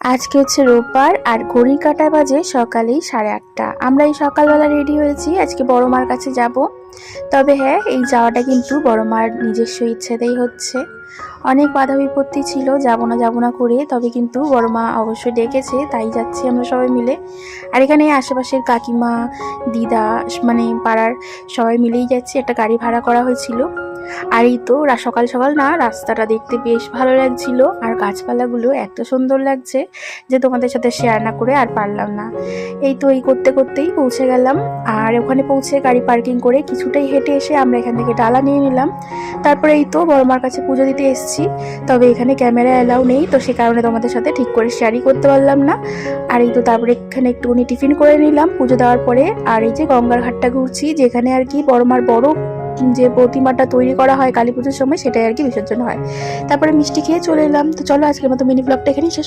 আজকে হচ্ছে রোববার আর ঘড়ির কাঁটা বাজে সকালেই 8:30। আমরা এই সকালবেলা রেডি হয়েছি, আজকে বড় মার কাছে যাব। তবে হ্যাঁ, এই যাওয়াটা কিন্তু বড় মার নিজস্ব ইচ্ছেতেই হচ্ছে। অনেক বাধা বিপত্তি ছিল যাব না করে, তবে কিন্তু বড় মা অবশ্যই ডেকেছে, তাই যাচ্ছি আমরা সবাই মিলে। আর এখানে আশেপাশের কাকিমা, দিদা, মানে পাড়ার সবাই মিলেই যাচ্ছি। একটা গাড়ি ভাড়া করা হয়েছিল। আর এই তো সকাল সকাল না, রাস্তাটা দেখতে বেশ ভালো লাগছিল আর গাছপালাগুলো এত সুন্দর লাগছে যে তোমাদের সাথে শেয়ার না করে আর পারলাম না। এই তো এই করতে করতেই পৌঁছে গেলাম। আর ওখানে পৌঁছে গাড়ি পার্কিং করে কিছুটাই হেঁটে এসে আমরা এখান থেকে ডালা নিয়ে নিলাম। তারপরে এই তো বড়মার কাছে পুজো দিতে এসেছি। তবে এখানে ক্যামেরা অ্যালাউ নেই, তো সে কারণে তোমাদের সাথে ঠিক করে শেয়ারই করতে পারলাম না। আর এই তো তারপরে এখানে একটুখানি টিফিন করে নিলাম পুজো দেওয়ার পরে। আর এই যে গঙ্গার ঘাটটা ঘুরছি, যেখানে আর কি বড়মার বড় যে প্রতিমাটা তৈরি করা হয় কালী পুজোর সময়, সেটাই আর কি বিসর্জন হয়। তারপরে মিষ্টি খেয়ে চলে এলাম। তো চলো আজকের মতো মিনি ব্লগটা এখানেই শেষ।